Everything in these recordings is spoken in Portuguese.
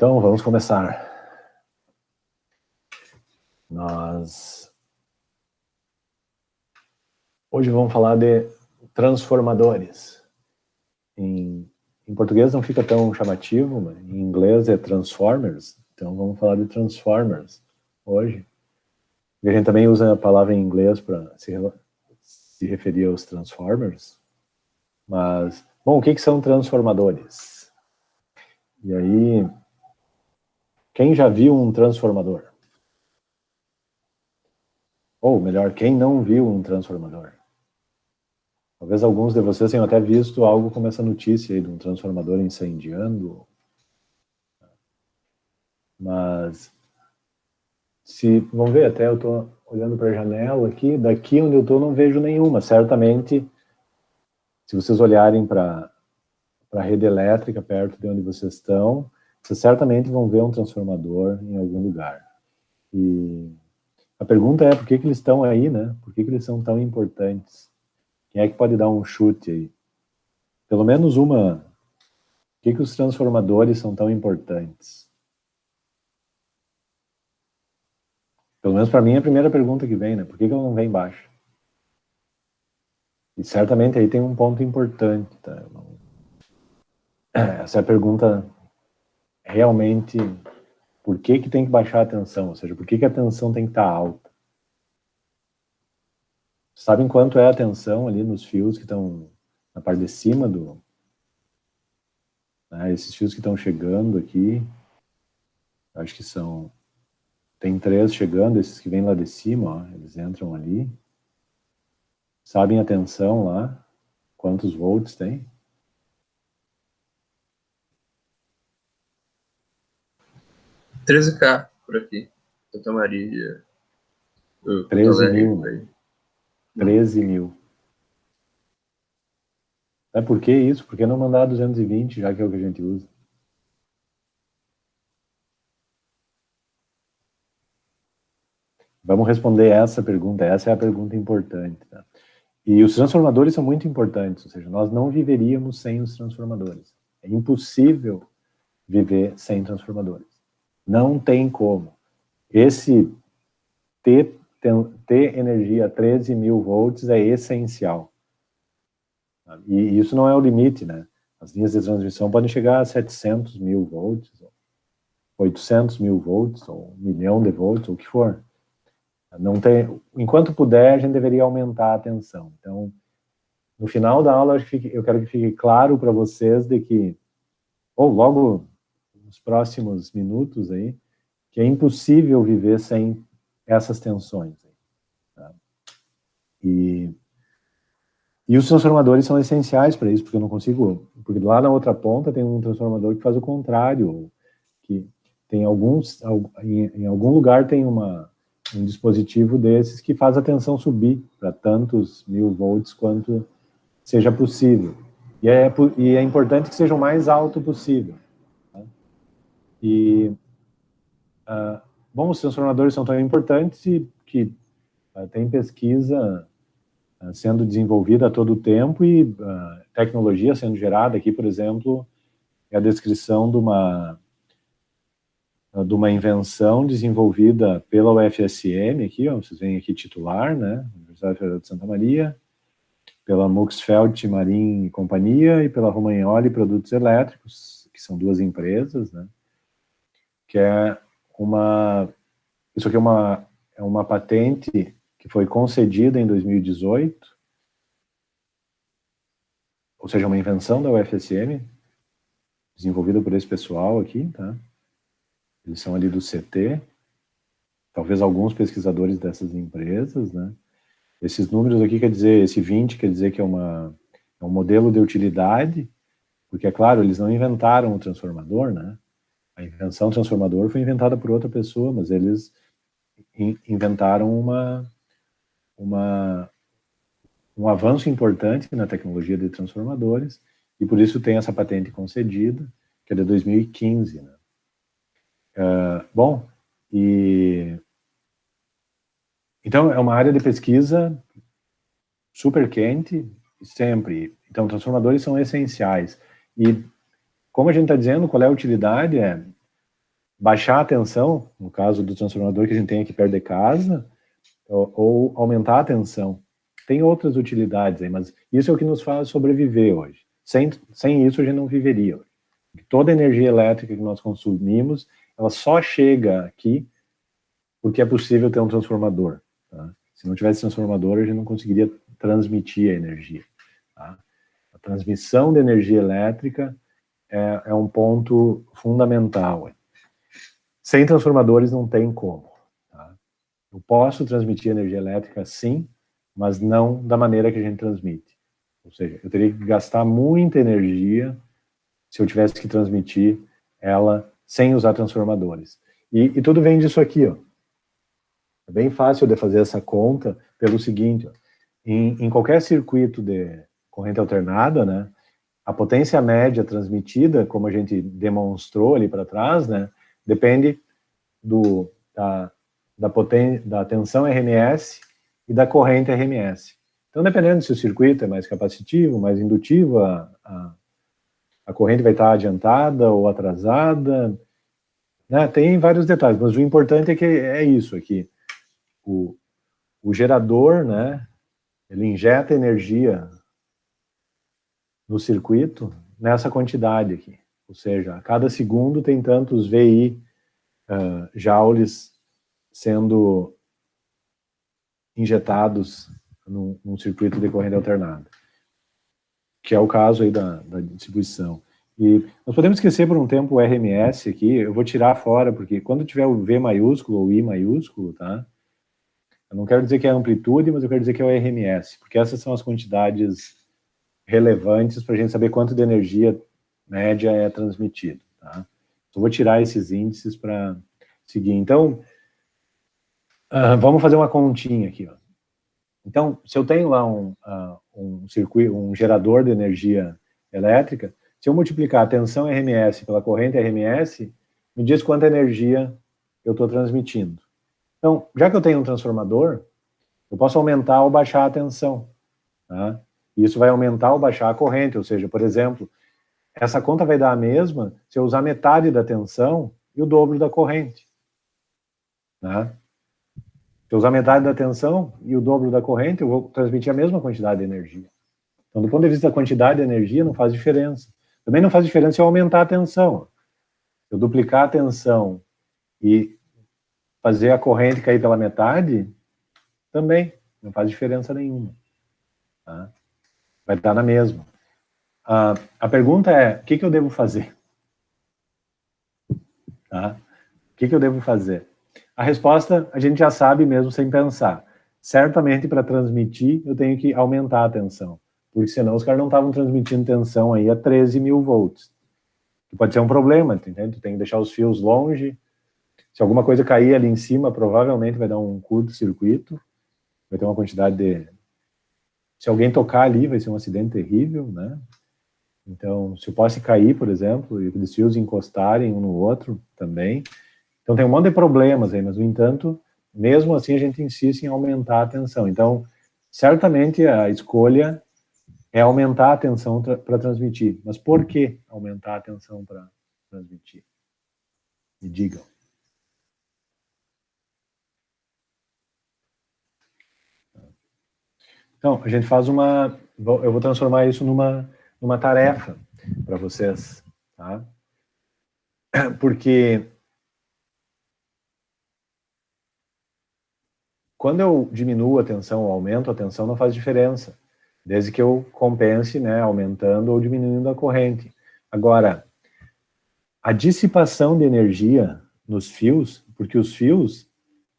Então, vamos começar. Nós hoje vamos falar de transformadores. Em português não fica tão chamativo, mas em inglês é transformers. Então, vamos falar de transformers hoje. E a gente também usa a palavra em inglês para se referir aos transformers. Mas, bom, o que são transformadores? E aí, quem já viu um transformador? Ou melhor, quem não viu um transformador? Talvez alguns de vocês tenham até visto algo como essa notícia aí de um transformador incendiando. Mas, vamos ver, até eu estou olhando para a janela aqui, daqui onde eu estou não vejo nenhuma. Certamente, se vocês olharem para a rede elétrica perto de onde vocês estão, vocês certamente vão ver um transformador em algum lugar. E a pergunta é, por que eles estão aí, né? Por que eles são tão importantes? Quem é que pode dar um chute aí? Pelo menos uma. Por que os transformadores são tão importantes? Pelo menos para mim é a primeira pergunta que vem, né? Por que ela não vem embaixo? E certamente aí tem um ponto importante, tá? Essa é a pergunta realmente, por que tem que baixar a tensão? Ou seja, por que a tensão tem que estar alta? Sabem quanto é a tensão ali nos fios que estão na parte de cima do... Né, esses fios que estão chegando aqui, acho que são... Tem 3 chegando, esses que vêm lá de cima, ó, eles entram ali. Sabem a tensão lá? Quantos volts tem? 13K por aqui. Santa Maria. 13 mil, né? 13 mil. Por que isso? Por que não mandar 220, já que é o que a gente usa? Vamos responder essa pergunta. Essa é a pergunta importante, tá? E os transformadores são muito importantes, ou seja, nós não viveríamos sem os transformadores. É impossível viver sem transformadores. Não tem como. Esse ter energia a 13 mil volts é essencial. E isso não é o limite, né? As linhas de transmissão podem chegar a 700 mil volts, 800 mil volts, ou 1 milhão de volts, ou o que for. Não tem, enquanto puder, a gente deveria aumentar a tensão. Então, no final da aula, eu quero que fique claro para vocês de que, ou logo nos próximos minutos aí, que é impossível viver sem essas tensões. Tá? E os transformadores são essenciais para isso, porque eu não consigo... Porque lá na outra ponta tem um transformador que faz o contrário, que tem em algum lugar tem um dispositivo desses que faz a tensão subir para tantos 1000 volts quanto seja possível. E é importante que seja o mais alto possível. Tá? Bom, os transformadores são tão importantes que tem pesquisa sendo desenvolvida a todo tempo e tecnologia sendo gerada. Aqui, por exemplo, é a descrição de uma invenção desenvolvida pela UFSM, aqui, ó, vocês veem aqui titular, né, Universidade Federal de Santa Maria, pela Muxfeld Marim e Companhia e pela Romagnoli Produtos Elétricos, que são 2 empresas, né, que é isso aqui é uma patente que foi concedida em 2018, ou seja, uma invenção da UFSM, desenvolvida por esse pessoal aqui, tá? Eles são ali do CT, talvez alguns pesquisadores dessas empresas, né? Esses números aqui quer dizer, esse 20 quer dizer que é um modelo de utilidade, porque, é claro, eles não inventaram o transformador, né? A invenção do transformador foi inventada por outra pessoa, mas eles inventaram um avanço importante na tecnologia de transformadores, e por isso tem essa patente concedida, que é de 2015, né? Bom, então é uma área de pesquisa super quente, sempre. Então, transformadores são essenciais. E, como a gente está dizendo, qual é a utilidade? baixar a tensão, no caso do transformador que a gente tem aqui perto de casa, ou aumentar a tensão. Tem outras utilidades aí, mas isso é o que nos faz sobreviver hoje. Sem isso a gente não viveria. Toda a energia elétrica que nós consumimos, ela só chega aqui porque é possível ter um transformador. Tá? Se não tivesse transformador, a gente não conseguiria transmitir a energia. Tá? A transmissão de energia elétrica é um ponto fundamental. Sem transformadores não tem como. Tá? Eu posso transmitir energia elétrica, sim, mas não da maneira que a gente transmite. Ou seja, eu teria que gastar muita energia se eu tivesse que transmitir ela sem usar transformadores. E tudo vem disso aqui, ó. É bem fácil de fazer essa conta pelo seguinte, ó. Em qualquer circuito de corrente alternada, né, a potência média transmitida, como a gente demonstrou ali para trás, né, depende da tensão RMS e da corrente RMS. Então, dependendo se o circuito é mais capacitivo, mais indutivo, a corrente vai estar adiantada ou atrasada, né? Tem vários detalhes, mas o importante é que é isso aqui. O gerador, né, ele injeta energia no circuito nessa quantidade aqui. Ou seja, a cada segundo tem tantos VI joules sendo injetados num circuito de corrente alternada, que é o caso aí da distribuição. E nós podemos esquecer por um tempo o RMS aqui, eu vou tirar fora, porque quando tiver o V maiúsculo ou I maiúsculo, tá? Eu não quero dizer que é a amplitude, mas eu quero dizer que é o RMS, porque essas são as quantidades relevantes para a gente saber quanto de energia média é transmitido, tá? Então, vou tirar esses índices para seguir. Então, vamos fazer uma continha aqui, ó. Então, se eu tenho lá um circuito, um gerador de energia elétrica, se eu multiplicar a tensão RMS pela corrente RMS, me diz quanta energia eu estou transmitindo. Então, já que eu tenho um transformador, eu posso aumentar ou baixar a tensão. Tá? E isso vai aumentar ou baixar a corrente, ou seja, por exemplo, essa conta vai dar a mesma se eu usar metade da tensão e o dobro da corrente. Tá? Se eu usar metade da tensão e o dobro da corrente, eu vou transmitir a mesma quantidade de energia. Então, do ponto de vista da quantidade de energia, não faz diferença. Também não faz diferença se eu aumentar a tensão. Se eu duplicar a tensão e fazer a corrente cair pela metade, também não faz diferença nenhuma. Tá? Vai dar na mesma. A pergunta é, o que eu devo fazer? Tá? O que eu devo fazer? A resposta a gente já sabe mesmo sem pensar. Certamente, para transmitir, eu tenho que aumentar a tensão. Porque senão os caras não estavam transmitindo tensão aí a 13 mil volts. Que pode ser um problema, entende? Tu tem que deixar os fios longe. Se alguma coisa cair ali em cima, provavelmente vai dar um curto-circuito. Vai ter uma quantidade de... Se alguém tocar ali, vai ser um acidente terrível, né? Então, se o poste cair, por exemplo, e os fios encostarem um no outro também. Então, tem um monte de problemas aí, mas, no entanto, mesmo assim, a gente insiste em aumentar a tensão. Então, certamente, a escolha é aumentar a tensão para transmitir. Mas por que aumentar a tensão para transmitir? Me digam. Então, a gente faz uma... Eu vou transformar isso numa tarefa para vocês, tá? Porque quando eu diminuo a tensão ou aumento a tensão, não faz diferença, desde que eu compense, né, aumentando ou diminuindo a corrente. Agora, a dissipação de energia nos fios, porque os fios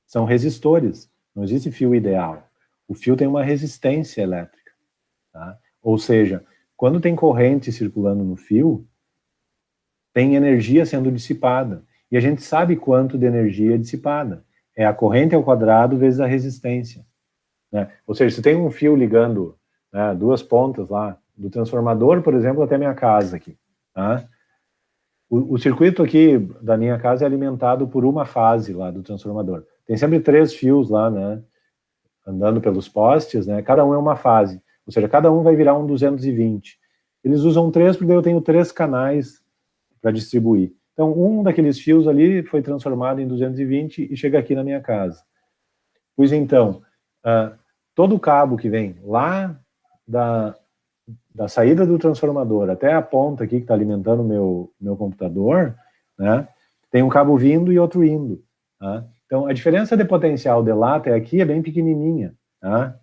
são resistores, não existe fio ideal. O fio tem uma resistência elétrica, tá? Ou seja, quando tem corrente circulando no fio, tem energia sendo dissipada. E a gente sabe quanto de energia é dissipada. É a corrente ao quadrado vezes a resistência. Né? Ou seja, se tem um fio ligando, né, duas pontas lá, do transformador, por exemplo, até minha casa aqui. Tá? O circuito aqui da minha casa é alimentado por uma fase lá do transformador. Tem sempre 3 fios lá, né, andando pelos postes, né, cada um é uma fase. Ou seja, cada um vai virar um 220. Eles usam 3 porque eu tenho 3 canais para distribuir. Então, um daqueles fios ali foi transformado em 220 e chega aqui na minha casa. Pois então, todo o cabo que vem lá da saída do transformador até a ponta aqui que está alimentando o meu computador, né, tem um cabo vindo e outro indo. Tá? Então, a diferença de potencial de lá até aqui é bem pequenininha, tá?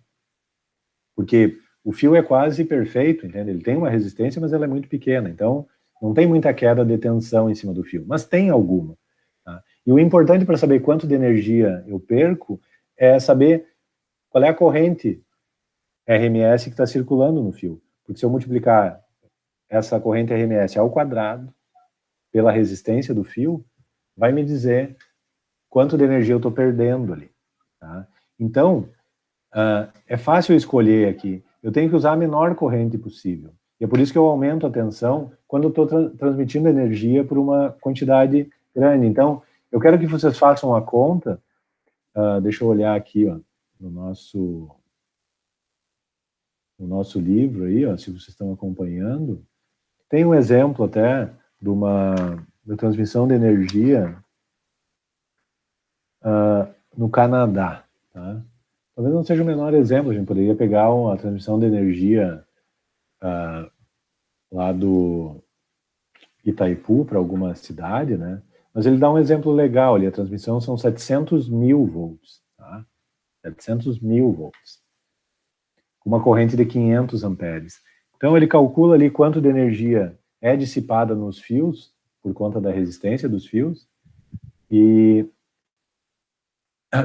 Porque o fio é quase perfeito, entende? Ele tem uma resistência, mas ela é muito pequena, então não tem muita queda de tensão em cima do fio, mas tem alguma. Tá? E o importante para saber quanto de energia eu perco é saber qual é a corrente RMS que está circulando no fio. Porque se eu multiplicar essa corrente RMS ao quadrado pela resistência do fio, vai me dizer quanto de energia eu estou perdendo ali. Tá? Então, é fácil escolher aqui. Eu tenho que usar a menor corrente possível. E é por isso que eu aumento a tensão quando eu estou transmitindo energia por uma quantidade grande. Então, eu quero que vocês façam a conta. Deixa eu olhar aqui, ó, no nosso livro aí, ó, se vocês estão acompanhando. Tem um exemplo até da transmissão de energia no Canadá. Tá? Talvez não seja o menor exemplo, a gente poderia pegar a transmissão de energia lá do Itaipu para alguma cidade, né? Mas ele dá um exemplo legal ali, a transmissão são 700 mil volts, tá? 700 mil volts, com uma corrente de 500 amperes. Então ele calcula ali quanto de energia é dissipada nos fios, por conta da resistência dos fios, e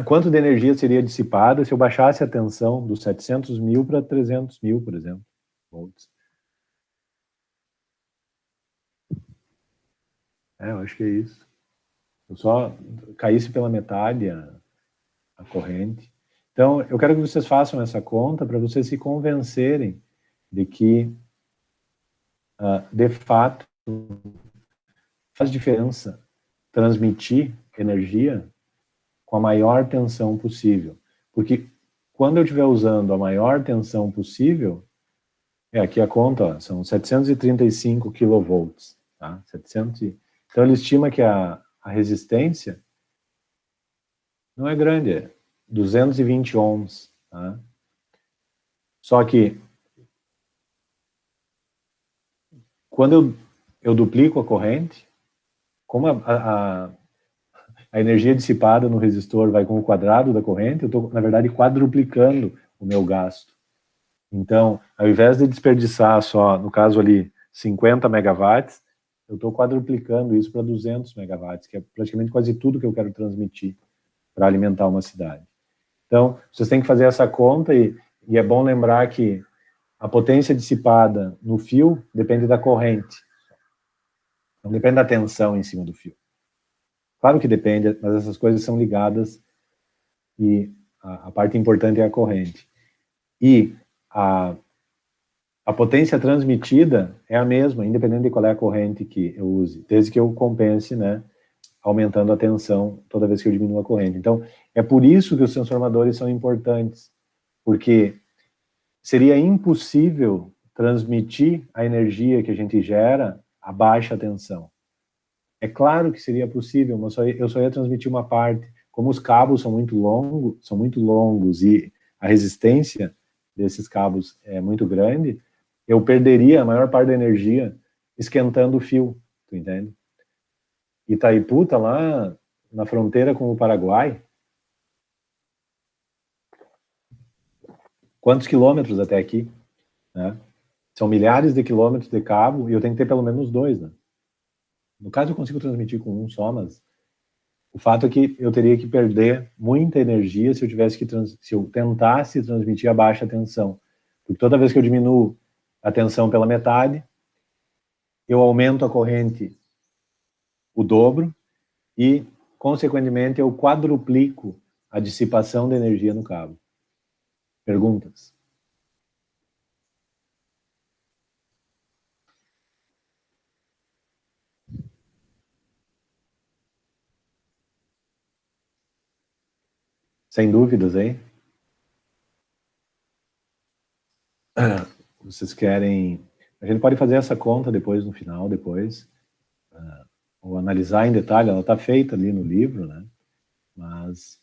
quanto de energia seria dissipada se eu baixasse a tensão dos 700 mil para 300 mil, por exemplo, volts. Eu acho que é isso. Eu só caísse pela metade a corrente. Então, eu quero que vocês façam essa conta para vocês se convencerem de que, de fato, faz diferença transmitir energia com a maior tensão possível. Porque quando eu estiver usando a maior tensão possível, aqui a conta, ó, são 735 kV. Tá? 700 Então, ele estima que a resistência não é grande, é 220 ohms. Tá? Só que, quando eu duplico a corrente, como a energia dissipada no resistor vai com o quadrado da corrente, eu estou, na verdade, quadruplicando o meu gasto. Então, ao invés de desperdiçar só, no caso ali, 50 megawatts, eu estou quadruplicando isso para 200 megawatts, que é praticamente quase tudo que eu quero transmitir para alimentar uma cidade. Então, vocês têm que fazer essa conta e é bom lembrar que a potência dissipada no fio depende da corrente. Não depende da tensão em cima do fio. Claro que depende, mas essas coisas são ligadas e a parte importante é a corrente. E a potência transmitida é a mesma, independente de qual é a corrente que eu use, desde que eu compense, né, aumentando a tensão toda vez que eu diminuo a corrente. Então, é por isso que os transformadores são importantes, porque seria impossível transmitir a energia que a gente gera a baixa tensão. É claro que seria possível, mas eu só ia transmitir uma parte. Como os cabos são muito longos e a resistência desses cabos é muito grande, eu perderia a maior parte da energia esquentando o fio, tu entende? Itaipu tá lá na fronteira com o Paraguai. Quantos quilômetros até aqui, né? São milhares de quilômetros de cabo e eu tenho que ter pelo menos dois, né? No caso, eu consigo transmitir com um só, mas o fato é que eu teria que perder muita energia se eu tentasse transmitir a baixa tensão. Porque toda vez que eu diminuo a tensão pela metade, eu aumento a corrente o dobro e, consequentemente, eu quadruplico a dissipação de energia no cabo. Perguntas? Sem dúvidas, hein? Vocês querem... A gente pode fazer essa conta depois, no final, depois. ou analisar em detalhe, ela está feita ali no livro, né? Mas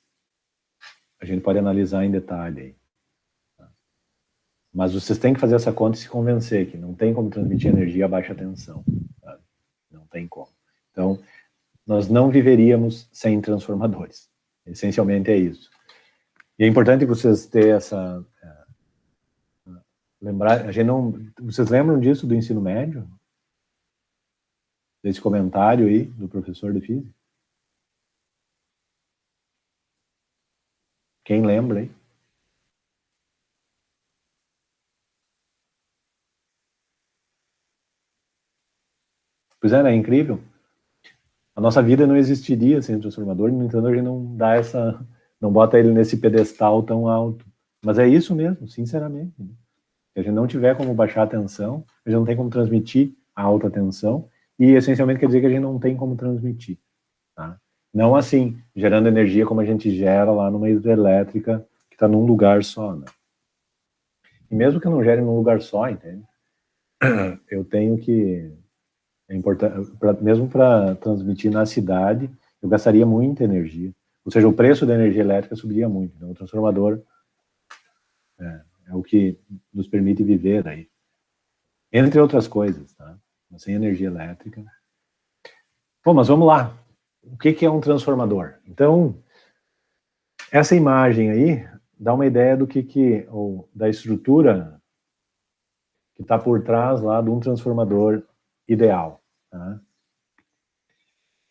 a gente pode analisar em detalhe aí. Tá? Mas vocês têm que fazer essa conta e se convencer que não tem como transmitir energia a baixa tensão. Tá? Não tem como. Então, nós não viveríamos sem transformadores. Essencialmente é isso. E é importante vocês ter essa... lembrar, a gente não... Vocês lembram disso do ensino médio? Desse comentário aí do professor de física? Quem lembra aí? Pois é, né? É incrível. A nossa vida não existiria sem o transformador, no entanto, a gente não dá essa... não bota ele nesse pedestal tão alto. Mas é isso mesmo, sinceramente. Se a gente não tiver como baixar a tensão, a gente não tem como transmitir a alta tensão, e essencialmente quer dizer que a gente não tem como transmitir. Tá? Não assim, gerando energia como a gente gera lá numa hidrelétrica que está num lugar só. Né? E mesmo que eu não gere num lugar só, entende? Eu tenho que... É importante, mesmo para transmitir na cidade, eu gastaria muita energia. Ou seja, o preço da energia elétrica subiria muito. Então, o transformador é o que nos permite viver aí. Entre outras coisas, tá? Mas sem energia elétrica. Bom, mas vamos lá. O que é um transformador? Então, essa imagem aí dá uma ideia do ou da estrutura que está por trás lá de um transformador ideal. Tá?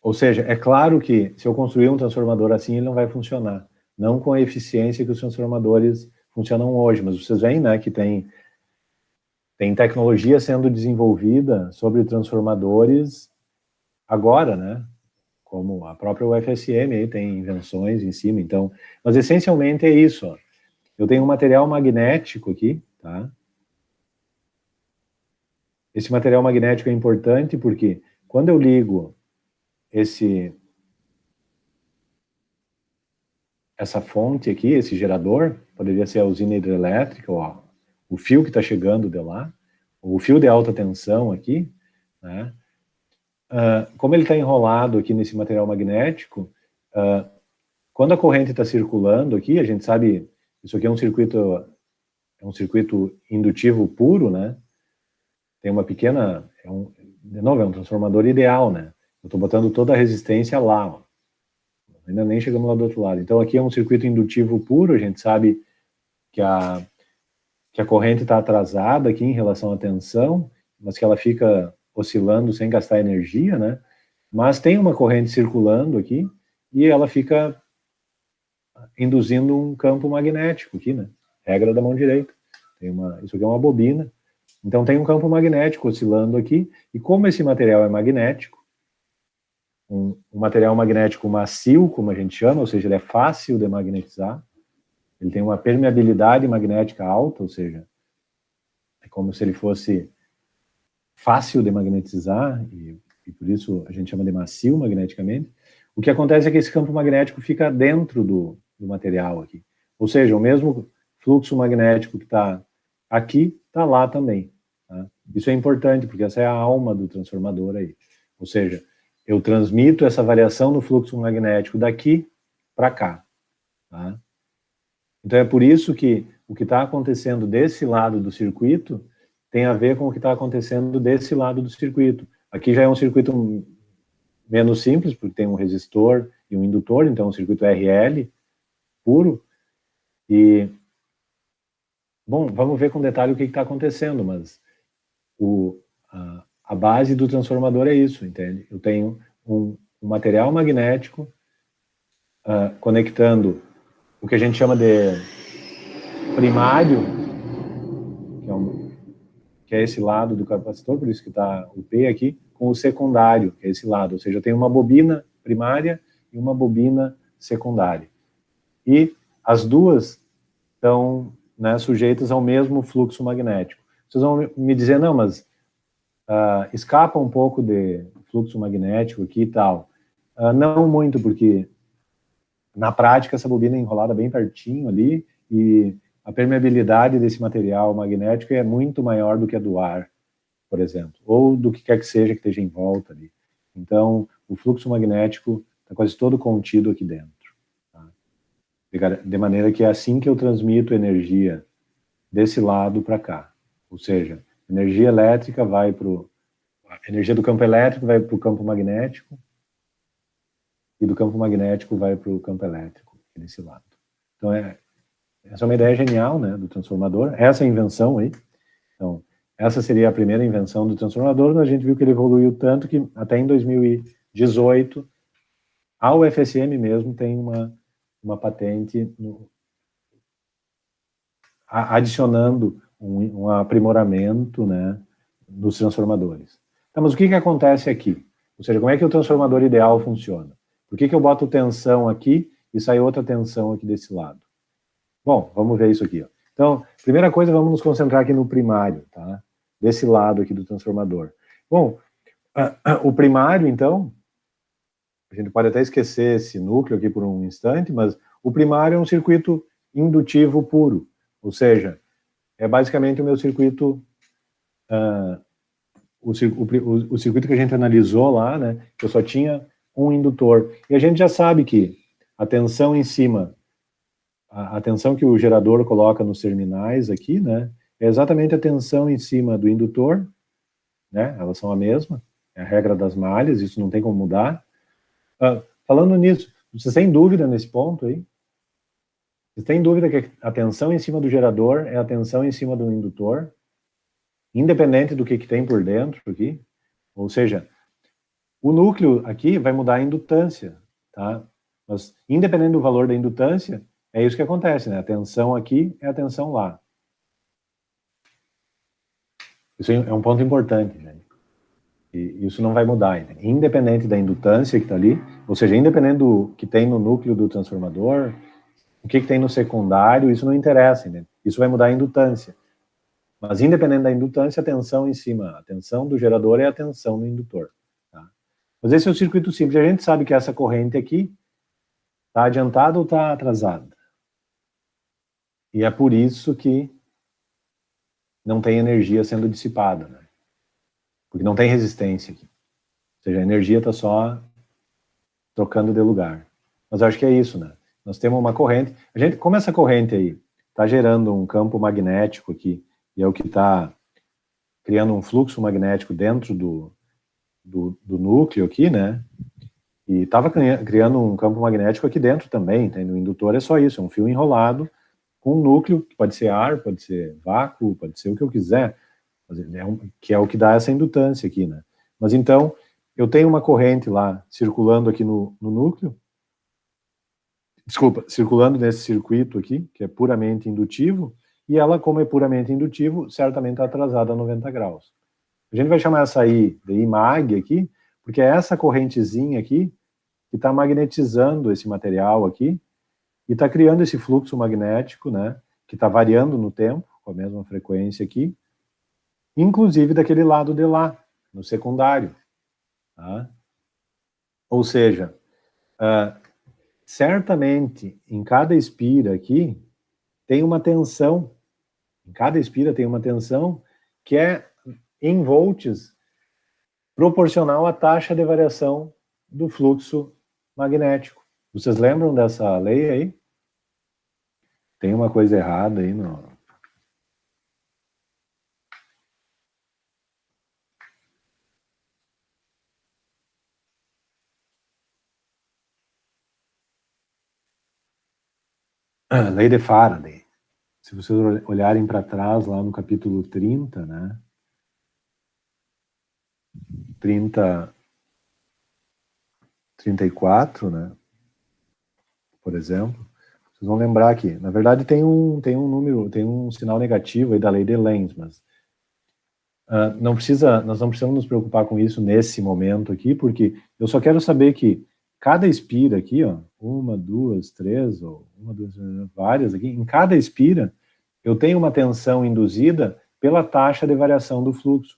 Ou seja, é claro que se eu construir um transformador assim, ele não vai funcionar. Não com a eficiência que os transformadores funcionam hoje, mas vocês veem, né, que tem tecnologia sendo desenvolvida sobre transformadores agora, né? Como a própria UFSM aí tem invenções em cima, então... Mas essencialmente é isso, ó. Eu tenho um material magnético aqui, tá? Esse material magnético é importante porque quando eu ligo essa fonte aqui, esse gerador, poderia ser a usina hidrelétrica, ó, o fio que está chegando de lá, o fio de alta tensão aqui, né? Como ele está enrolado aqui nesse material magnético, quando a corrente está circulando aqui, a gente sabe, isso aqui é um circuito indutivo puro, né? Tem uma pequena, de novo, é um transformador ideal, né? Eu estou botando toda a resistência lá, ó. Ainda nem chegamos lá do outro lado. Então aqui é um circuito indutivo puro, a gente sabe que a corrente está atrasada aqui em relação à tensão, mas que ela fica oscilando sem gastar energia, né? Mas tem uma corrente circulando aqui e ela fica induzindo um campo magnético aqui, né? Regra da mão direita. Isso aqui é uma bobina. Então tem um campo magnético oscilando aqui, e como esse material é magnético, um material magnético macio, como a gente chama, ou seja, ele é fácil de magnetizar, ele tem uma permeabilidade magnética alta, ou seja, é como se ele fosse fácil de magnetizar, e por isso a gente chama de macio magneticamente. O que acontece é que esse campo magnético fica dentro do material aqui. Ou seja, o mesmo fluxo magnético que está aqui, está lá também. Tá? Isso é importante, porque essa é a alma do transformador aí. Ou seja, eu transmito essa variação no fluxo magnético daqui para cá. Tá? Então é por isso que o que está acontecendo desse lado do circuito tem a ver com o que está acontecendo desse lado do circuito. Aqui já é um circuito menos simples, porque tem um resistor e um indutor, então é um circuito RL puro. E, bom, vamos ver com detalhe o que está acontecendo, mas a base do transformador é isso, entende? Eu tenho um material magnético conectando o que a gente chama de primário, que é esse lado do capacitor, por isso que está o P aqui, com o secundário, que é esse lado. Ou seja, eu tenho uma bobina primária e uma bobina secundária. E as duas estão, né, sujeitas ao mesmo fluxo magnético. Vocês vão me dizer, não, mas escapa um pouco de fluxo magnético aqui e tal. Não muito, porque na prática essa bobina é enrolada bem pertinho ali e a permeabilidade desse material magnético é muito maior do que a do ar, por exemplo, ou do que quer que seja que esteja em volta ali. Então, o fluxo magnético está quase todo contido aqui dentro. Tá? De maneira que é assim que eu transmito energia desse lado para cá. Ou seja, energia elétrica vai para a energia do campo elétrico vai para o campo magnético e do campo magnético vai para o campo elétrico, desse lado. Então, essa é uma ideia genial, né, do transformador. Essa é a invenção aí. Então, essa seria a primeira invenção do transformador. A gente viu que ele evoluiu tanto que até em 2018, a UFSM mesmo tem uma patente adicionando um aprimoramento, né, nos transformadores. Tá, mas o que acontece aqui? Ou seja, como é que o transformador ideal funciona? Por que eu boto tensão aqui e sai outra tensão aqui desse lado? Bom, vamos ver isso aqui. Ó. Então, primeira coisa, vamos nos concentrar aqui no primário, tá? Desse lado aqui do transformador. Bom, o primário, então, a gente pode até esquecer esse núcleo aqui por um instante, mas o primário é um circuito indutivo puro, ou seja, é basicamente o meu circuito, o circuito que a gente analisou lá, né, que eu só tinha um indutor. E a gente já sabe que a tensão em cima, a tensão que o gerador coloca nos terminais aqui, né, é exatamente a tensão em cima do indutor, né, elas são a mesma, é a regra das malhas, isso não tem como mudar. Falando nisso, você tem dúvida nesse ponto aí? Você tem dúvida que a tensão em cima do gerador é a tensão em cima do indutor, independente do que tem por dentro aqui? Ou seja, o núcleo aqui vai mudar a indutância, tá? Mas, independente do valor da indutância, é isso que acontece, né? A tensão aqui é a tensão lá. Isso é um ponto importante, né? E isso não vai mudar, né? Independente da indutância que está ali, ou seja, independente do que tem no núcleo do transformador, o que tem no secundário, isso não interessa, né? Isso vai mudar a indutância. Mas independente da indutância, a tensão em cima, a tensão do gerador é a tensão do indutor. Tá? Mas esse é o circuito simples. A gente sabe que essa corrente aqui está adiantada ou está atrasada. E é por isso que não tem energia sendo dissipada, né? Porque não tem resistência aqui. Ou seja, a energia está só trocando de lugar. Mas eu acho que é isso, né? Nós temos uma corrente. Como essa corrente aí está gerando um campo magnético aqui, e é o que está criando um fluxo magnético dentro do núcleo aqui, né? E estava criando um campo magnético aqui dentro também, tá? No indutor é só isso, é um fio enrolado com um núcleo, que pode ser ar, pode ser vácuo, pode ser o que eu quiser, que é o que dá essa indutância aqui, né? Mas então, eu tenho uma corrente lá circulando aqui no núcleo, circulando nesse circuito aqui, que é puramente indutivo, e ela, como é puramente indutivo, certamente está atrasada a 90 graus. A gente vai chamar essa aí de IMAG aqui, porque é essa correntezinha aqui que está magnetizando esse material aqui e está criando esse fluxo magnético, né, que está variando no tempo, com a mesma frequência aqui, inclusive daquele lado de lá, no secundário. Tá? Ou seja, certamente, em cada espira aqui, tem uma tensão, em cada espira tem uma tensão que é em volts proporcional à taxa de variação do fluxo magnético. Vocês lembram dessa lei aí? Tem uma coisa errada aí no... Lei de Faraday. Se vocês olharem para trás, lá no capítulo 30, né? 34, né? Por exemplo, vocês vão lembrar que, na verdade, tem um número, tem um sinal negativo aí da lei de Lenz, mas nós não precisamos nos preocupar com isso nesse momento aqui, porque eu só quero saber que cada espira aqui, ó, uma, duas, três, ou uma, duas, várias aqui, em cada espira, eu tenho uma tensão induzida pela taxa de variação do fluxo.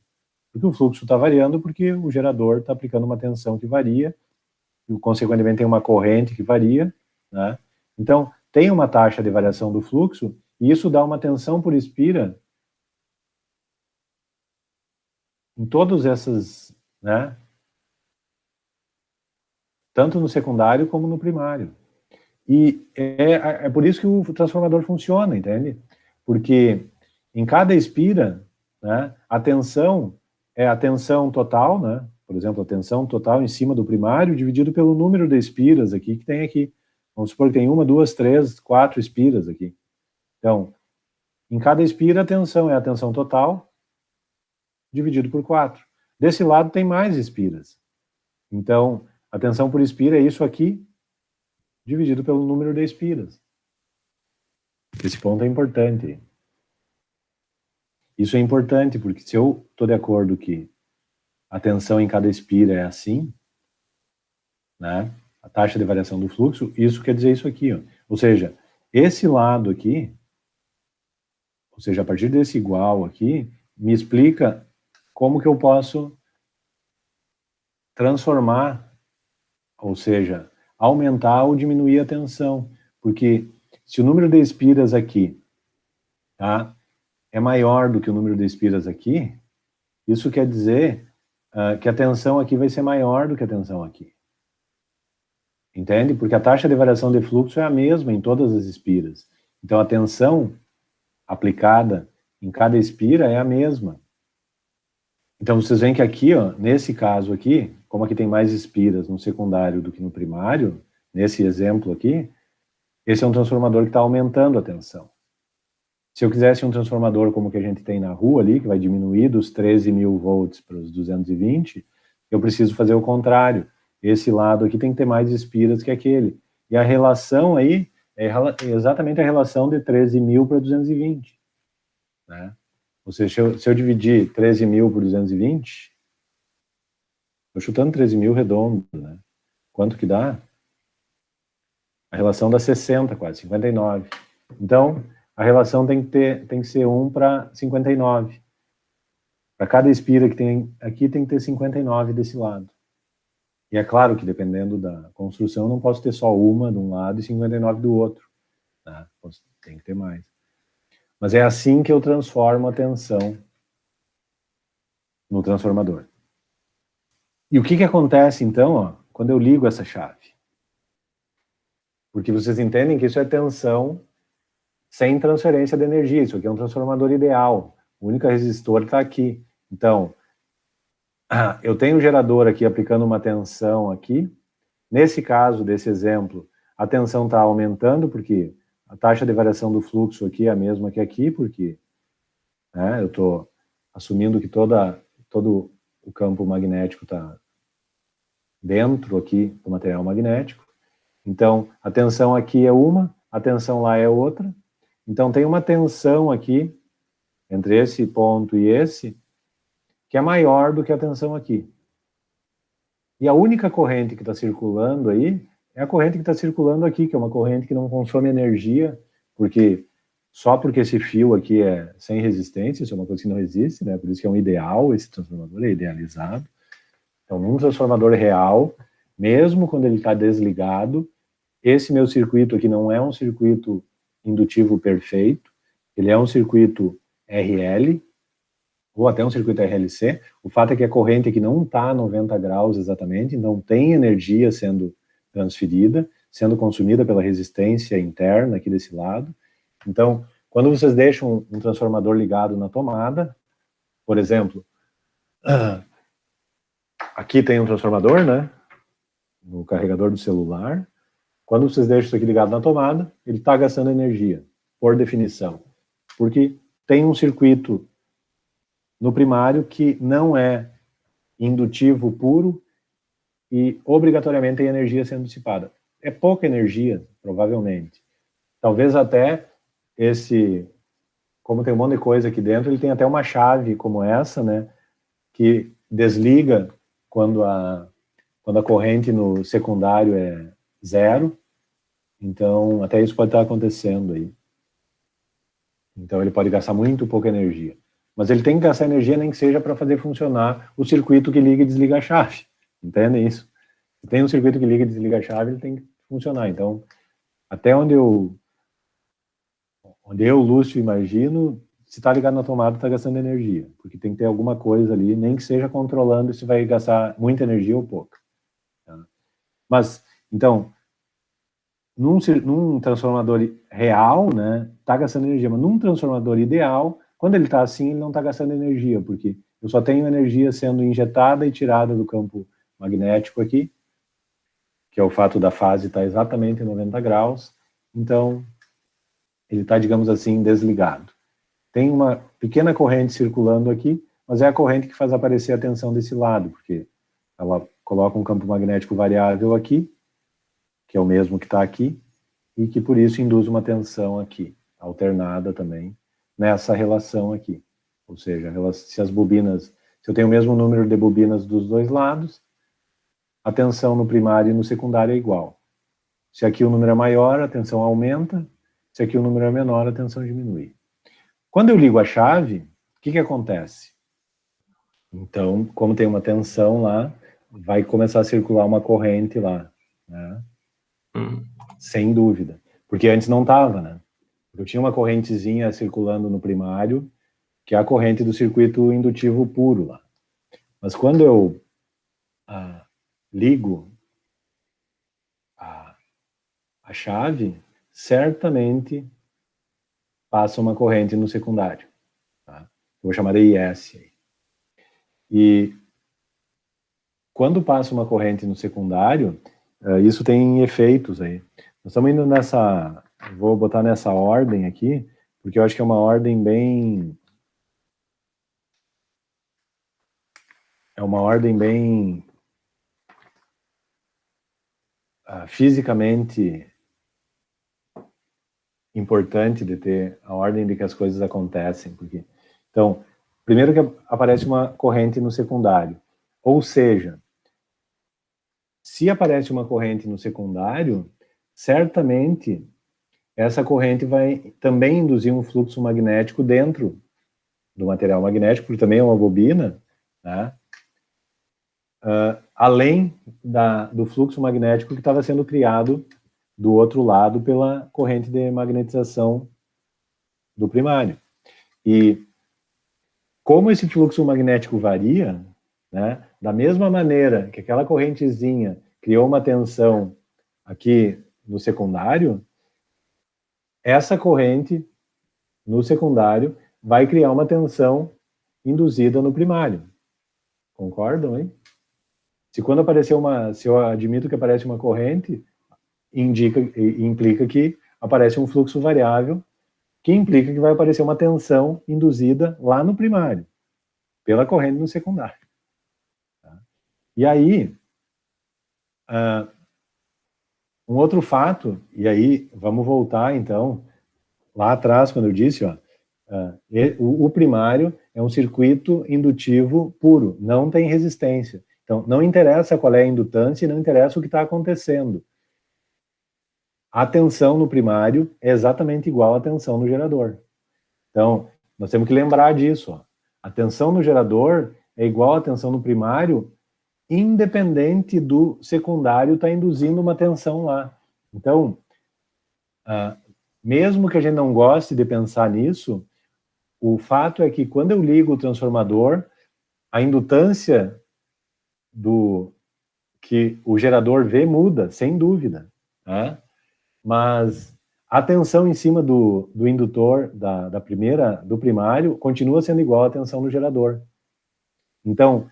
Porque o fluxo está variando porque o gerador está aplicando uma tensão que varia, e consequentemente tem uma corrente que varia, né? Então, tem uma taxa de variação do fluxo, e isso dá uma tensão por espira em todas essas, né? tanto no secundário como no primário. E é por isso que o transformador funciona, entende? Porque em cada espira, né, a tensão é a tensão total, né? Por exemplo, a tensão total em cima do primário dividido pelo número de espiras aqui que tem aqui. Vamos supor que tem 1, 2, 3, 4 espiras aqui. Então, em cada espira a tensão é a tensão total dividido por 4. Desse lado tem mais espiras. Então, a tensão por espira é isso aqui dividido pelo número de espiras. Esse ponto é importante. Isso é importante porque se eu estou de acordo que a tensão em cada espira é assim, né, a taxa de variação do fluxo, isso quer dizer isso aqui, ó. Ou seja, esse lado aqui, ou seja, a partir desse igual aqui, me explica como que eu posso transformar, ou seja, aumentar ou diminuir a tensão. Porque se o número de espiras aqui, tá, é maior do que o número de espiras aqui, isso quer dizer que a tensão aqui vai ser maior do que a tensão aqui. Entende? Porque a taxa de variação de fluxo é a mesma em todas as espiras. Então a tensão aplicada em cada espira é a mesma. Então vocês veem que aqui, ó, nesse caso aqui, como aqui tem mais espiras no secundário do que no primário, nesse exemplo aqui, esse é um transformador que está aumentando a tensão. Se eu quisesse um transformador como que a gente tem na rua ali, que vai diminuir dos 13.000 volts para os 220, eu preciso fazer o contrário. Esse lado aqui tem que ter mais espiras que aquele. E a relação aí é exatamente a relação de 13.000 para 220. Né? Ou seja, se eu dividir 13.000 por 220, estou chutando 13.000 redondo, né? Quanto que dá? A relação dá 60 quase, 59. Então, a relação tem que ser 1 para 59. Para cada espira que tem aqui, tem que ter 59 desse lado. E é claro que, dependendo da construção, não posso ter só uma de um lado e 59 do outro. Tá? Tem que ter mais. Mas é assim que eu transformo a tensão no transformador. E o que acontece, então, ó, quando eu ligo essa chave? Porque vocês entendem que isso é tensão sem transferência de energia. Isso aqui é um transformador ideal. O único resistor está aqui. Então, eu tenho um gerador aqui aplicando uma tensão aqui. Nesse caso, desse exemplo, a tensão está aumentando, porque a taxa de variação do fluxo aqui é a mesma que aqui, porque né, eu estou assumindo que todo o campo magnético está dentro aqui do material magnético. Então, a tensão aqui é uma, a tensão lá é outra. Então, tem uma tensão aqui, entre esse ponto e esse, que é maior do que a tensão aqui. E a única corrente que está circulando aí é a corrente que está circulando aqui, que é uma corrente que não consome energia, só porque esse fio aqui é sem resistência, isso é uma coisa que não existe, né? Por isso que é um ideal, esse transformador é idealizado. Então, num transformador real, mesmo quando ele está desligado, esse meu circuito aqui não é um circuito indutivo perfeito, ele é um circuito RL, ou até um circuito RLC. O fato é que a corrente aqui não está a 90 graus exatamente, não tem energia sendo transferida, sendo consumida pela resistência interna aqui desse lado. Então, quando vocês deixam um transformador ligado na tomada, por exemplo, aqui tem um transformador, né, no carregador do celular. Quando vocês deixam isso aqui ligado na tomada, ele está gastando energia, por definição, porque tem um circuito no primário que não é indutivo puro e obrigatoriamente tem energia sendo dissipada. É pouca energia, provavelmente. Talvez até como tem um monte de coisa aqui dentro, ele tem até uma chave como essa, né, que desliga quando a corrente no secundário é 0. Então, até isso pode estar acontecendo aí. Então, ele pode gastar muito pouca energia. Mas ele tem que gastar energia nem que seja para fazer funcionar o circuito que liga e desliga a chave. Entendem isso? Se tem um circuito que liga e desliga a chave, ele tem que funcionar. Então, até onde eu, Lúcio, imagino, se está ligado na tomada, está gastando energia. Porque tem que ter alguma coisa ali, nem que seja controlando se vai gastar muita energia ou pouca. Tá? Mas, então, num transformador real, né, está gastando energia, mas num transformador ideal, quando ele está assim, ele não está gastando energia, porque eu só tenho energia sendo injetada e tirada do campo magnético aqui, que é o fato da fase estar exatamente em 90 graus, então ele está, digamos assim, desligado. Tem uma pequena corrente circulando aqui, mas é a corrente que faz aparecer a tensão desse lado, porque ela coloca um campo magnético variável aqui, que é o mesmo que está aqui, e que por isso induz uma tensão aqui, alternada também, nessa relação aqui. Ou seja, se as bobinas, se eu tenho o mesmo número de bobinas dos dois lados, a tensão no primário e no secundário é igual. Se aqui o número é maior, a tensão aumenta, se aqui o número é menor, a tensão diminui. Quando eu ligo a chave, o que acontece? Então, como tem uma tensão lá, vai começar a circular uma corrente lá, né? Sem dúvida. Porque antes não estava, né? Eu tinha uma correntezinha circulando no primário, que é a corrente do circuito indutivo puro lá. Mas quando eu ligo a chave, certamente passa uma corrente no secundário. Tá? Eu vou chamar de IS. E quando passa uma corrente no secundário, isso tem efeitos aí. Nós estamos indo nessa... Vou botar nessa ordem aqui, porque eu acho que é uma ordem bem... É uma ordem bem... fisicamente importante de ter a ordem de que as coisas acontecem. Porque... Então, primeiro que aparece uma corrente no secundário. Ou seja, se aparece uma corrente no secundário, certamente essa corrente vai também induzir um fluxo magnético dentro do material magnético, porque também é uma bobina, né? Além do fluxo magnético que estava sendo criado do outro lado pela corrente de magnetização do primário. E como esse fluxo magnético varia, né, da mesma maneira que aquela correntezinha criou uma tensão aqui no secundário, essa corrente no secundário vai criar uma tensão induzida no primário. Concordam, hein? Se quando aparecer se eu admito que aparece uma corrente, implica que aparece um fluxo variável, que implica que vai aparecer uma tensão induzida lá no primário, pela corrente no secundário. Tá? E aí, um outro fato, e aí vamos voltar então, lá atrás, quando eu disse, ó, o primário é um circuito indutivo puro, não tem resistência. Então, não interessa qual é a indutância, não interessa o que está acontecendo. A tensão no primário é exatamente igual à tensão no gerador. Então, nós temos que lembrar disso. Ó. A tensão no gerador é igual à tensão no primário, independente do secundário estar induzindo uma tensão lá. Então, mesmo que a gente não goste de pensar nisso, o fato é que quando eu ligo o transformador, a indutância que o gerador vê muda, sem dúvida. Né? Mas a tensão em cima do indutor do primário continua sendo igual à tensão no gerador. Então,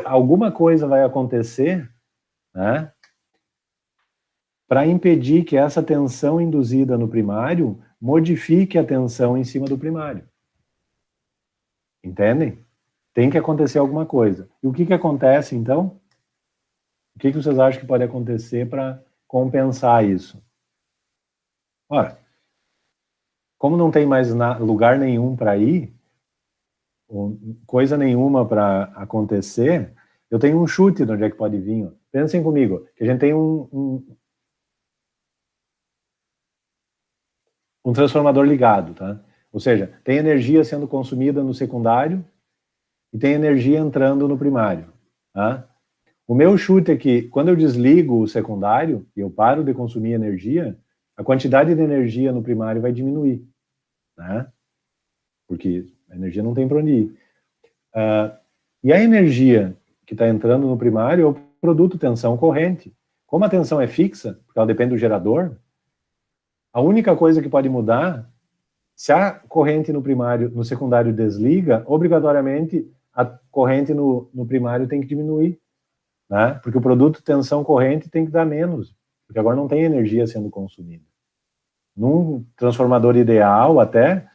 alguma coisa vai acontecer, né, para impedir que essa tensão induzida no primário modifique a tensão em cima do primário. Entendem? Tem que acontecer alguma coisa. E o que acontece, então? O que vocês acham que pode acontecer para compensar isso? Ora, como não tem mais lugar nenhum para ir, coisa nenhuma para acontecer, eu tenho um chute de onde é que pode vir. Ó. Pensem comigo, que a gente tem um transformador ligado, tá? Ou seja, tem energia sendo consumida no secundário e tem energia entrando no primário, tá? O meu chute é que, quando eu desligo o secundário e eu paro de consumir energia, a quantidade de energia no primário vai diminuir, né? Porque a energia não tem para onde ir. E a energia que está entrando no primário é o produto tensão corrente. Como a tensão é fixa, porque ela depende do gerador, a única coisa que pode mudar, se a corrente no secundário desliga, obrigatoriamente a corrente no primário tem que diminuir, né? Porque o produto tensão-corrente tem que dar menos, porque agora não tem energia sendo consumida. Num transformador ideal, até,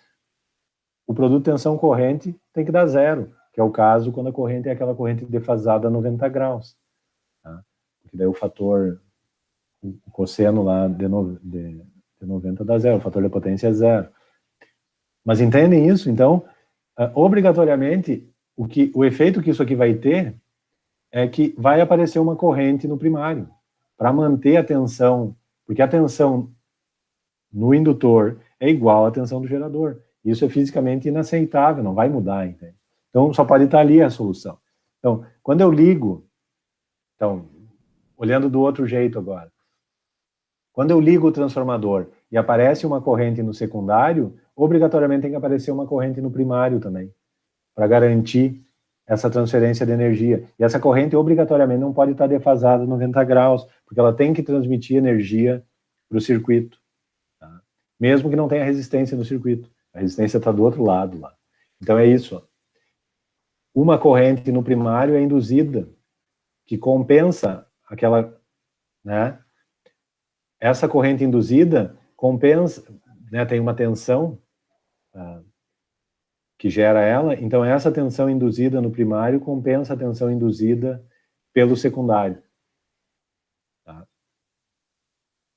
o produto tensão-corrente tem que dar zero, que é o caso quando a corrente é aquela corrente defasada a 90 graus. Tá? Porque daí o fator, o cosseno lá de 90 dá zero, o fator de potência é zero. Mas entendem isso? Então, obrigatoriamente, o efeito que isso aqui vai ter é que vai aparecer uma corrente no primário, para manter a tensão, porque a tensão no indutor é igual à tensão do gerador. Isso é fisicamente inaceitável, não vai mudar, entende? Então, só pode estar ali a solução. Então, quando eu ligo, então, olhando do outro jeito agora, quando eu ligo o transformador e aparece uma corrente no secundário, obrigatoriamente tem que aparecer uma corrente no primário também, para garantir essa transferência de energia. E essa corrente, obrigatoriamente, não pode estar defasada 90 graus, porque ela tem que transmitir energia para o circuito. Tá? Mesmo que não tenha resistência no circuito. A resistência está do outro lado lá. Então é isso. Ó. Uma corrente no primário é induzida, que compensa aquela, né? Essa corrente induzida compensa, né? Tem uma tensão que gera ela, então essa tensão induzida no primário compensa a tensão induzida pelo secundário. Tá?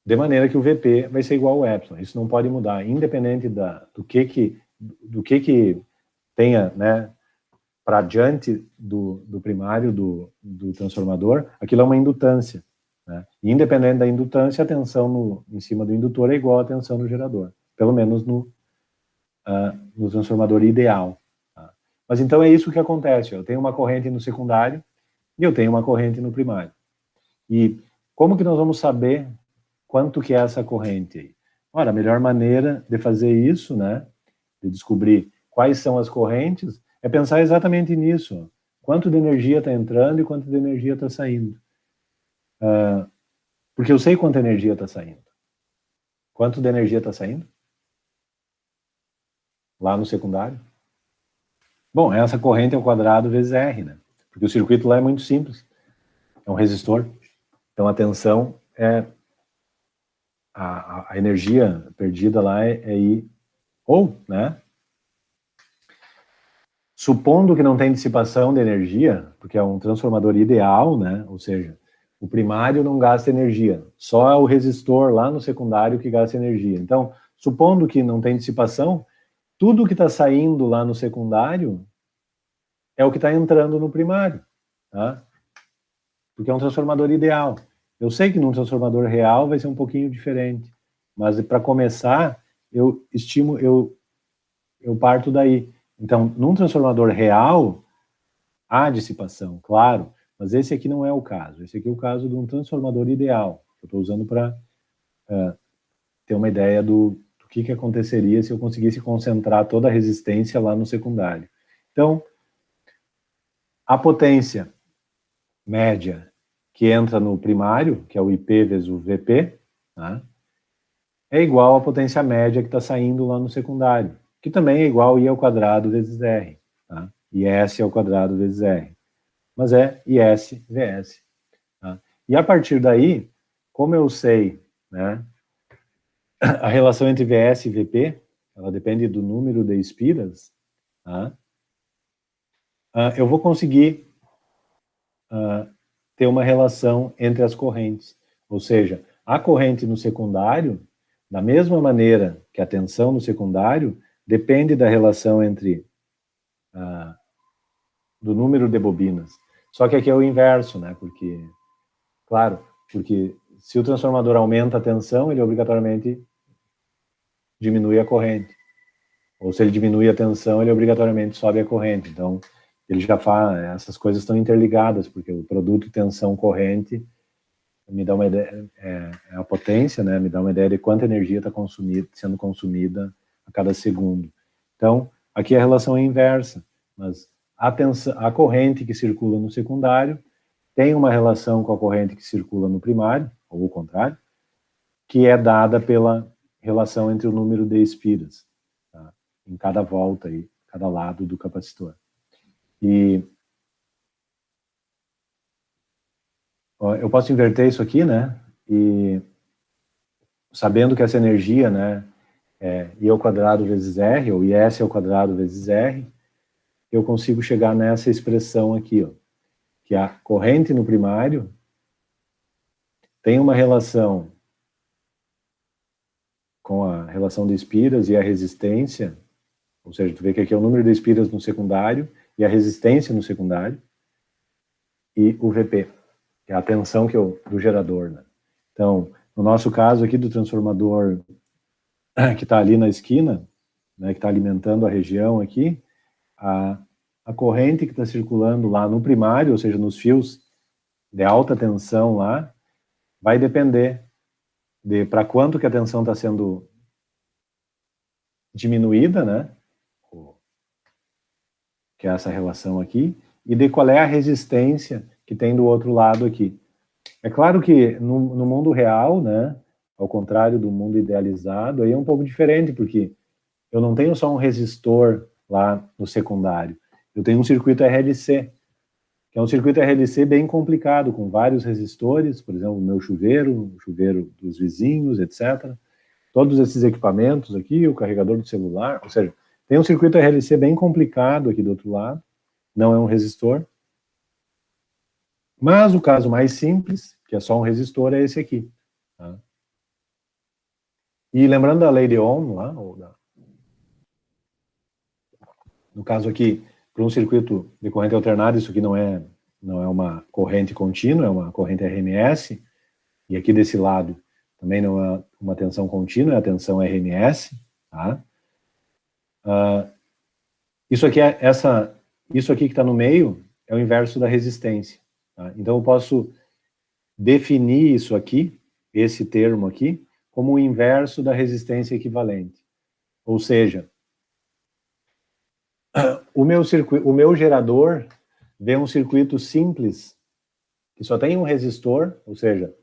De maneira que o VP vai ser igual ao epsilon. Isso não pode mudar, independente do que tenha, né, para diante do primário do transformador, aquilo é uma indutância. Né? E independente da indutância, a tensão em cima do indutor é igual à tensão do gerador, pelo menos no transformador ideal. Tá? Mas então é isso que acontece. Eu tenho uma corrente no secundário e eu tenho uma corrente no primário. E como que nós vamos saber quanto que é essa corrente aí? Ora, a melhor maneira de fazer isso, né, de descobrir quais são as correntes, é pensar exatamente nisso. Quanto de energia está entrando e quanto de energia está saindo. Porque eu sei quanta energia está saindo. Quanto de energia está saindo? Lá no secundário? Bom, essa corrente ao quadrado vezes R, né? Porque o circuito lá é muito simples. É um resistor. Então a tensão é... A energia perdida lá é I. Ou, né? Supondo que não tem dissipação de energia, porque é um transformador ideal, né? Ou seja, o primário não gasta energia, só é o resistor lá no secundário que gasta energia. Então, supondo que não tem dissipação, tudo que está saindo lá no secundário é o que está entrando no primário, tá? Porque é um transformador ideal. Eu sei que num transformador real vai ser um pouquinho diferente, mas para começar, eu parto daí. Então, num transformador real, há dissipação, claro, mas esse aqui não é o caso. Esse aqui é o caso de um transformador ideal, que eu estou usando para ter uma ideia do que aconteceria se eu conseguisse concentrar toda a resistência lá no secundário. Então, a potência média que entra no primário, que é o IP vezes o VP, tá? É igual à potência média que está saindo lá no secundário, que também é igual a I ao quadrado vezes R, tá? IS ao quadrado vezes R. Mas é IS VS. Tá? E a partir daí, como eu sei, né, a relação entre VS e VP, ela depende do número de espiras, tá? Eu vou conseguir ter uma relação entre as correntes. Ou seja, a corrente no secundário, da mesma maneira que a tensão no secundário, depende da relação entre do número de bobinas. Só que aqui é o inverso, né? Porque, claro, porque se o transformador aumenta a tensão, ele obrigatoriamente diminui a corrente. Ou se ele diminui a tensão, ele obrigatoriamente sobe a corrente. Então, ele já faz, essas coisas estão interligadas, porque o produto tensão-corrente me dá uma ideia, a potência, né? Me dá uma ideia de quanta energia está sendo consumida a cada segundo. Então, aqui a relação é inversa, mas a corrente que circula no secundário tem uma relação com a corrente que circula no primário, ou o contrário, que é dada pela relação entre o número de espiras, tá? Em cada volta, aí, cada lado do capacitor. E ó, eu posso inverter isso aqui, né? E sabendo que essa energia, né, é I ao quadrado vezes R, ou IS ao quadrado vezes R, eu consigo chegar nessa expressão aqui, ó, que a corrente no primário tem uma relação com a relação de espiras e a resistência, ou seja, tu vê que aqui é o número de espiras no secundário e a resistência no secundário, e o VP, que é a tensão do gerador, né? Então, no nosso caso aqui do transformador que está ali na esquina, né, que está alimentando a região aqui, a corrente que está circulando lá no primário, ou seja, nos fios de alta tensão lá, vai depender de para quanto que a tensão está sendo diminuída, né, que é essa relação aqui, e de qual é a resistência que tem do outro lado aqui. É claro que no mundo real, né, ao contrário do mundo idealizado, aí é um pouco diferente, porque eu não tenho só um resistor lá no secundário, eu tenho um circuito RLC, que é um circuito RLC bem complicado, com vários resistores, por exemplo, o meu chuveiro, o chuveiro dos vizinhos, etc. Todos esses equipamentos aqui, o carregador do celular, ou seja, tem um circuito RLC bem complicado aqui do outro lado, não é um resistor. Mas o caso mais simples, que é só um resistor, é esse aqui. Tá? E lembrando da lei de Ohm, lá, no caso aqui, para um circuito de corrente alternada, isso aqui não é uma corrente contínua, é uma corrente RMS, e aqui desse lado também não é uma tensão contínua, é a tensão RMS, tá? Isso aqui que está no meio é o inverso da resistência, tá? Então eu posso definir isso aqui, esse termo aqui, como o inverso da resistência equivalente. Ou seja, o meu gerador vê um circuito simples, que só tem um resistor, ou seja,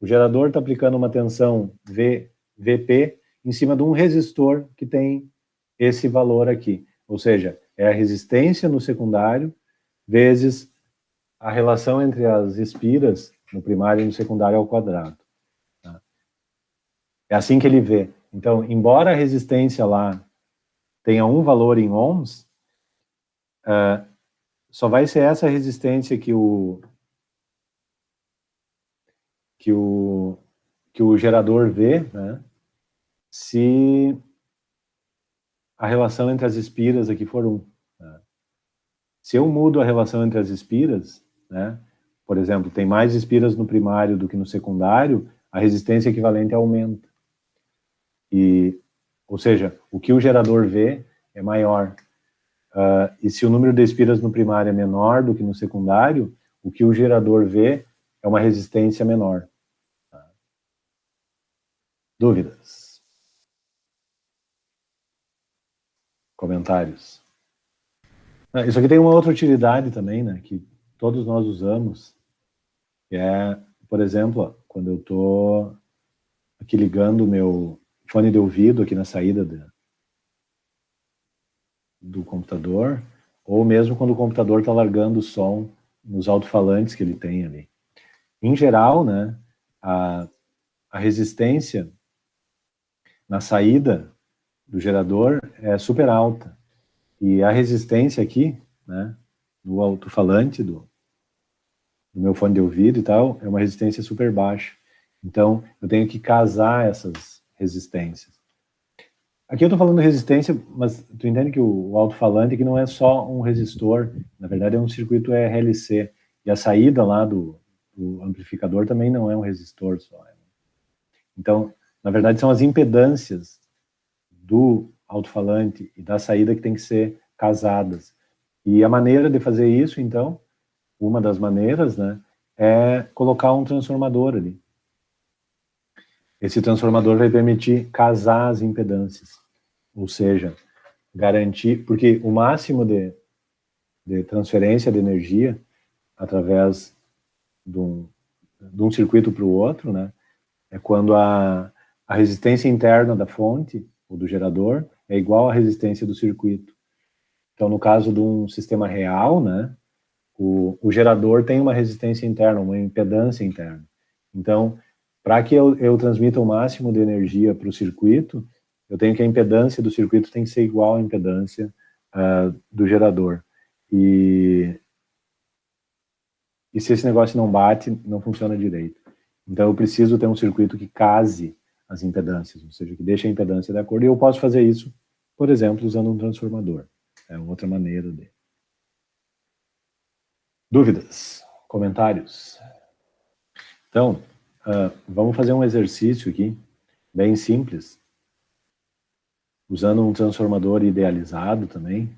o gerador está aplicando uma tensão VP em cima de um resistor que tem esse valor aqui. Ou seja, é a resistência no secundário vezes a relação entre as espiras no primário e no secundário ao quadrado. Tá? É assim que ele vê. Então, embora a resistência lá tenha um valor em ohms, só vai ser essa resistência que o gerador vê, né, se a relação entre as espiras aqui for 1. Né? Se eu mudo a relação entre as espiras, né, por exemplo, tem mais espiras no primário do que no secundário, a resistência equivalente aumenta. Ou seja, o que o gerador vê é maior. E se o número de espiras no primário é menor do que no secundário, o que o gerador vê é uma resistência menor. Tá? Dúvidas? Comentários? Isso aqui tem uma outra utilidade também, né, que todos nós usamos, que é, por exemplo, ó, quando eu estou aqui ligando o meu fone de ouvido aqui na saída do computador, ou mesmo quando o computador está largando o som nos alto-falantes que ele tem ali. Em geral, né, a resistência na saída do gerador é super alta. E a resistência aqui, né, no alto-falante do meu fone de ouvido e tal, é uma resistência super baixa. Então, eu tenho que casar essas resistências. Aqui eu estou falando resistência, mas tu entende que o alto-falante aqui não é só um resistor, na verdade é um circuito RLC. E a saída lá do amplificador também não é um resistor só. Então, na verdade, são as impedâncias do alto-falante e da saída que tem que ser casadas. E a maneira de fazer isso, então, uma das maneiras, né, é colocar um transformador ali. Esse transformador vai permitir casar as impedâncias, ou seja, garantir, porque o máximo de transferência de energia através um circuito para o outro, né? É quando a resistência interna da fonte, ou do gerador, é igual à resistência do circuito. Então, no caso de um sistema real, né, o gerador tem uma resistência interna, uma impedância interna. Então, para que eu transmita o máximo de energia para o circuito, eu tenho que a impedância do circuito tem que ser igual à impedância do gerador. E se esse negócio não bate, não funciona direito. Então, eu preciso ter um circuito que case as impedâncias, ou seja, que deixe a impedância de acordo. E eu posso fazer isso, por exemplo, usando um transformador. É outra maneira de... Dúvidas? Comentários? Então, vamos fazer um exercício aqui, bem simples, usando um transformador idealizado também.